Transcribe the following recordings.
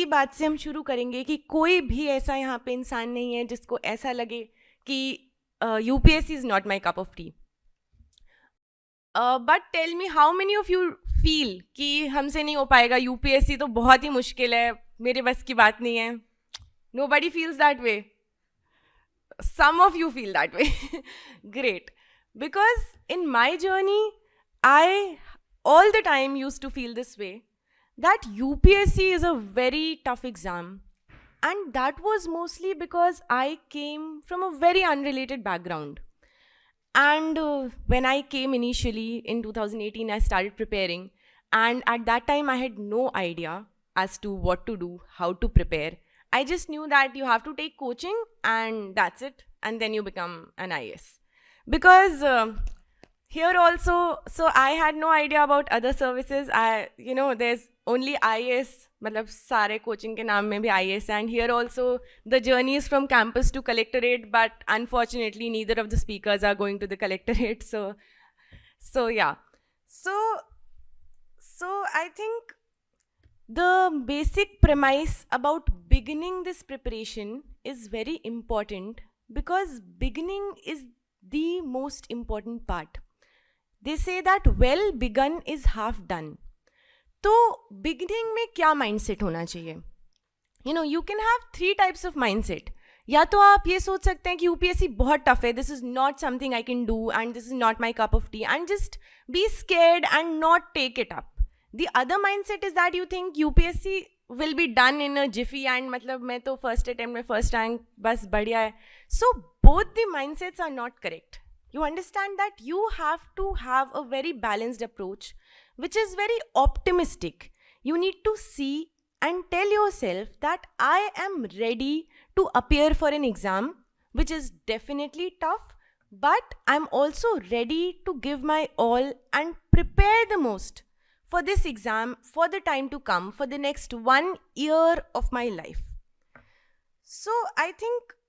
इसी बात से हम शुरू करेंगे कि कोई भी ऐसा यहाँ पे इंसान नहीं है जिसको ऐसा लगे कि UPSC is not my cup of tea. But tell me how many of you feel कि हमसे नहीं हो पाएगा, यूपीएससी तो बहुत ही मुश्किल है, मेरे बस की बात नहीं है. Nobody feels that way. Some of you feel that way. Great. Because in my journey, I all the time used to feel this way, that UPSC is a very tough exam. And that was mostly because I came from a very unrelated background. And when I came initially in 2018, I started preparing. And at that time, I had no idea as to what to do, how to prepare. I just knew that you have to take coaching and that's it. And then you become an IAS. Because here also, so I had no idea about other services. There's only IAS, matlab sare coaching ke naam mein bhi IAS. And here also, the journey is from campus to collectorate. But unfortunately, neither of the speakers are going to the collectorate. So yeah. So I think the basic premise about beginning this preparation is very important, because beginning is the most important part. They say that well begun is half done. तो beginning में क्या mindset होना चाहिए? You can have 3 types of mindset. या तो आप ये सोच सकते हैं कि यूपीएससी बहुत टफ है, this is not something I can do and this is not my cup of tea, and just be scared and not take it up. The other mindset is that you think UPSC will be done in a jiffy and मतलब मैं तो first attempt में first rank बस बढ़िया है. So both the mindsets are not correct. You understand that you have to have a very balanced approach, which is very optimistic. You need to see and tell yourself that I am ready to appear for an exam, which is definitely tough, but I'm also ready to give my all and prepare the most for this exam, for the time to come, for the next 1 year of my life. So I think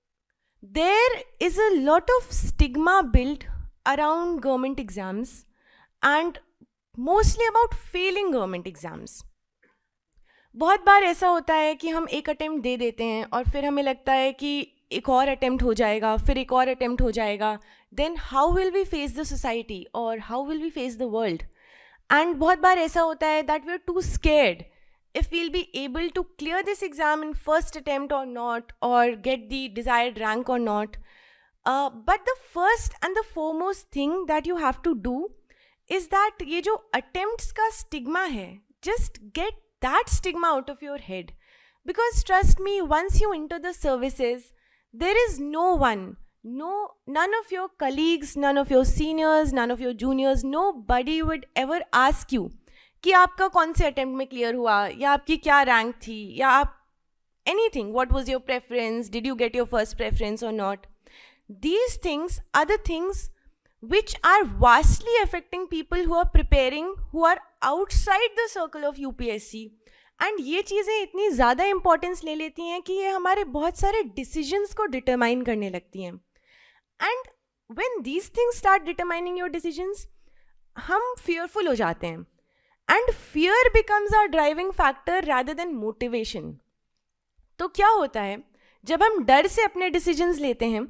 there is a lot of stigma built around government exams, and mostly about failing government exams. बहुत बार ऐसा होता है कि हम एक attempt दे देते हैं और फिर हमें लगता है कि एक और अटेम्प्ट हो जाएगा, फिर एक और अटेम्प्ट हो जाएगा. Then how will we face the society और how will we face the world? And बहुत बार ऐसा होता है that we're too scared if we'll be able to clear this exam in first attempt or not, or get the desired rank or not. But the first and the foremost thing that you have to do is that ये जो attempts का stigma है, just get that stigma out of your head. Because trust me, once you enter the services, there is none of your colleagues, none of your seniors, none of your juniors, nobody would ever ask you कि आपका कौन से attempt में clear हुआ, या आपकी क्या rank थी, या आप anything, what was your preference, did you get your first preference or not. These things are the things which are vastly affecting people who are preparing, who are outside the circle of UPSC. And ये चीज़ें इतनी ज़्यादा importance ले लेती हैं कि ये हमारे बहुत सारे डिसीजंस को डिटरमाइन करने लगती हैं. And when these things start determining your decisions, हम फियरफुल हो जाते हैं, and fear becomes our driving factor rather than motivation. तो क्या होता है, जब हम डर से अपने डिसीजंस लेते हैं,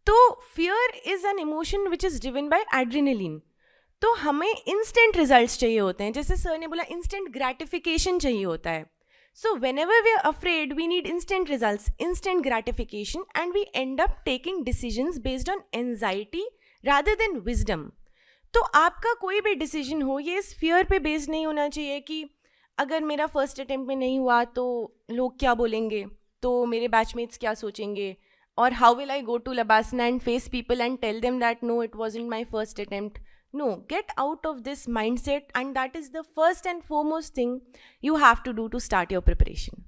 तो fear is an emotion which is driven by adrenaline. तो हमें इंस्टेंट रिजल्ट्स चाहिए होते हैं, जैसे सर ने बोला इंस्टेंट ग्रैटिफिकेशन चाहिए होता है. So whenever we are afraid, we need instant results, instant gratification, and we end up taking decisions based on anxiety rather than wisdom. तो आपका कोई भी डिसीजन हो, ये इस फियर पे बेस्ड नहीं होना चाहिए कि अगर मेरा फर्स्ट अटेम्प्ट में नहीं हुआ तो लोग क्या बोलेंगे, तो मेरे बैचमेट्स क्या सोचेंगे, और how will I go to LBSNAA and face people and tell them that no, it wasn't my first attempt. No, get out of this mindset, and that is the first and foremost thing you have to do to start your preparation.